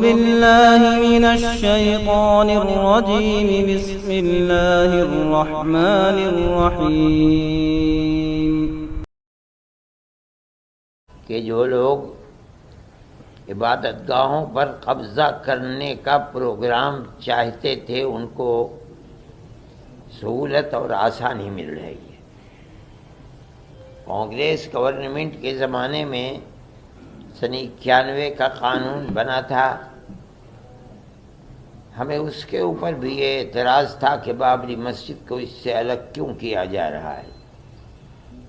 بالله من الشيطان الرجيم بسم الله الرحمن الرحيم کہ جو لوگ عبادت گاہوں پر قبضہ کرنے کا پروگرام چاہتے تھے ان کو سہولت اور آسانی مل رہی ہے۔ کانگریس گورنمنٹ کے زمانے میں سن 91 کا قانون بنا تھا، ہمیں اس کے اوپر بھی یہ اعتراض تھا کہ بابری مسجد کو اس سے الگ کیوں کیا جا رہا ہے،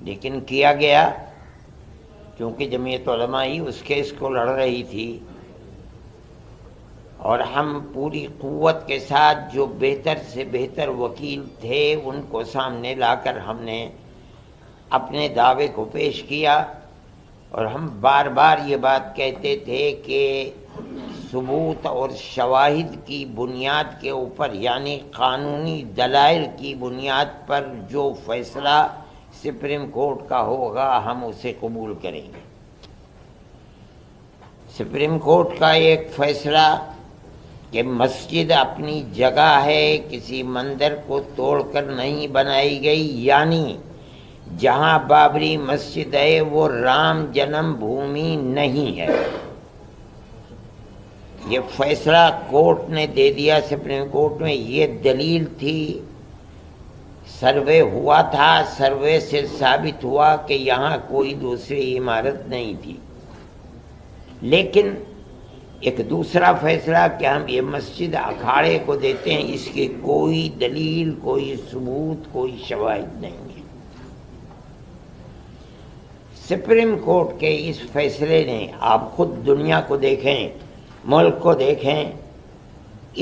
لیکن کیا گیا کیونکہ جمعیت علماء ہی اس کیس کو لڑ رہی تھی، اور ہم پوری قوت کے ساتھ جو بہتر سے بہتر وکیل تھے ان کو سامنے لا کر ہم نے اپنے دعوے کو پیش کیا، اور ہم بار بار یہ بات کہتے تھے کہ ثبوت اور شواہد کی بنیاد کے اوپر، یعنی قانونی دلائل کی بنیاد پر جو فیصلہ سپریم کورٹ کا ہوگا ہم اسے قبول کریں گے۔ سپریم کورٹ کا ایک فیصلہ کہ مسجد اپنی جگہ ہے، کسی مندر کو توڑ کر نہیں بنائی گئی، یعنی جہاں بابری مسجد ہے وہ رام جنم بھومی نہیں ہے، یہ فیصلہ کورٹ نے دے دیا سپریم کورٹ میں۔ یہ دلیل تھی، سروے ہوا تھا، سروے سے ثابت ہوا کہ یہاں کوئی دوسری عمارت نہیں تھی، لیکن ایک دوسرا فیصلہ کہ ہم یہ مسجد اکھاڑے کو دیتے ہیں، اس کی کوئی دلیل، کوئی ثبوت، کوئی شواہد نہیں ہے۔ سپریم کورٹ کے اس فیصلے نے، آپ خود دنیا کو دیکھیں، ملک کو دیکھیں،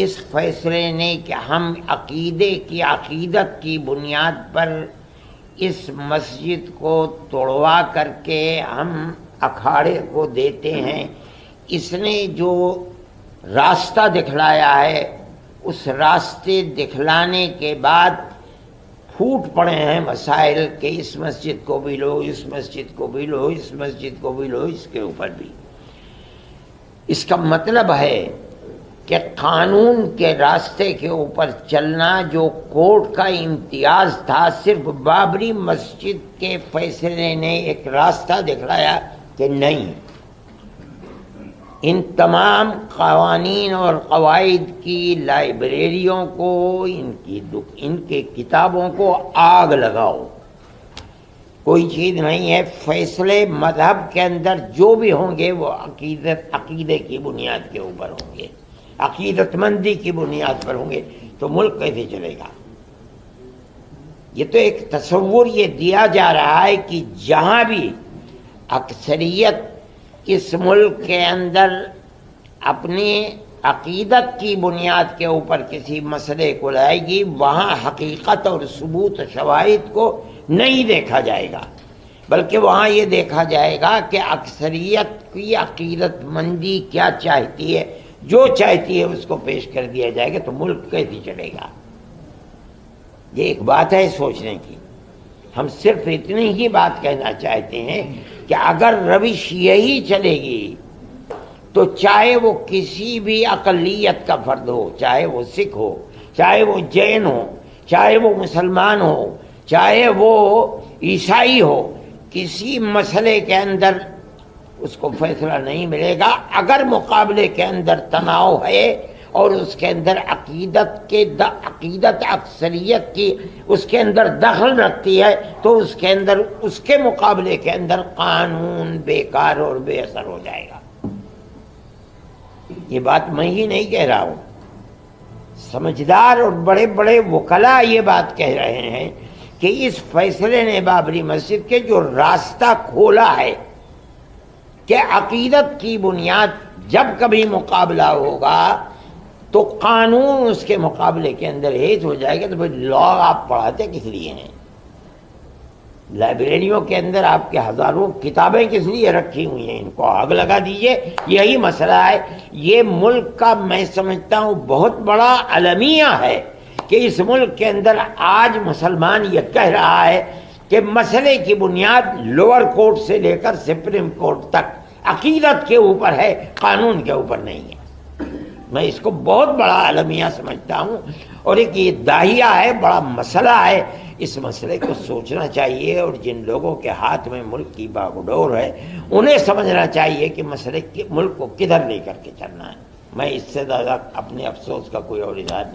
اس فیصلے نے کہ ہم عقیدت کی بنیاد پر اس مسجد کو توڑوا کر کے ہم اکھاڑے کو دیتے ہیں، اس نے جو راستہ دکھلایا ہے، اس راستے دکھلانے کے بعد پھوٹ پڑے ہیں مسائل کہ اس مسجد کو بھی لو، اس مسجد کو بھی لو، اس مسجد کو بھی لو، اس کے اوپر بھی۔ اس کا مطلب ہے کہ قانون کے راستے کے اوپر چلنا جو کورٹ کا امتیاز تھا، صرف بابری مسجد کے فیصلے نے ایک راستہ دکھلایا کہ نہیں، ان تمام قوانین اور قواعد کی لائبریریوں کو، ان کے کتابوں کو آگ لگاؤ، کوئی چیز نہیں ہے۔ فیصلے مذہب کے اندر جو بھی ہوں گے وہ عقیدے کی بنیاد کے اوپر ہوں گے، عقیدت مندی کی بنیاد پر ہوں گے، تو ملک کیسے چلے گا؟ یہ تو ایک تصور یہ دیا جا رہا ہے کہ جہاں بھی اکثریت اس ملک کے اندر اپنی عقیدت کی بنیاد کے اوپر کسی مسئلے کو لائے گی، وہاں حقیقت اور ثبوت و شواہد کو نہیں دیکھا جائے گا، بلکہ وہاں یہ دیکھا جائے گا کہ اکثریت کی عقیدت مندی کیا چاہتی ہے، جو چاہتی ہے اس کو پیش کر دیا جائے گا، تو ملک کیسے چلے گا؟ یہ ایک بات ہے سوچنے کی۔ ہم صرف اتنی ہی بات کہنا چاہتے ہیں کہ اگر روش یہی چلے گی تو چاہے وہ کسی بھی اقلیت کا فرد ہو، چاہے وہ سکھ ہو، چاہے وہ جین ہو، چاہے وہ مسلمان ہو، چاہے وہ عیسائی ہو، کسی مسئلے کے اندر اس کو فیصلہ نہیں ملے گا۔ اگر مقابلے کے اندر تناؤ ہے اور اس کے اندر عقیدت اکثریت کی اس کے اندر دخل رکھتی ہے، تو اس کے مقابلے کے اندر قانون بیکار اور بے اثر ہو جائے گا۔ یہ بات میں ہی نہیں کہہ رہا ہوں، سمجھدار اور بڑے بڑے وکلاء یہ بات کہہ رہے ہیں کہ اس فیصلے نے بابری مسجد کے جو راستہ کھولا ہے کہ عقیدت کی بنیاد جب کبھی مقابلہ ہوگا تو قانون اس کے مقابلے کے اندر ہیج ہو جائے گا، تو پھر لا آپ پڑھاتے کس لیے ہیں؟ لائبریریوں کے اندر آپ کے ہزاروں کتابیں کس لیے رکھی ہوئی ہیں؟ ان کو آگ لگا دیجئے۔ یہی مسئلہ ہے۔ یہ ملک کا میں سمجھتا ہوں بہت بڑا المیہ ہے کہ اس ملک کے اندر آج مسلمان یہ کہہ رہا ہے کہ مسئلے کی بنیاد لوور کورٹ سے لے کر سپریم کورٹ تک عقیدت کے اوپر ہے، قانون کے اوپر نہیں ہے۔ میں اس کو بہت بڑا المیہ سمجھتا ہوں، اور ایک یہ داہیہ ہے، بڑا مسئلہ ہے، اس مسئلے کو سوچنا چاہیے، اور جن لوگوں کے ہاتھ میں ملک کی باگڈور ہے انہیں سمجھنا چاہیے کہ مسئلے ملک کو کدھر لے کر کے چلنا ہے۔ میں اس سے زیادہ اپنے افسوس کا کوئی اور اظہار نہیں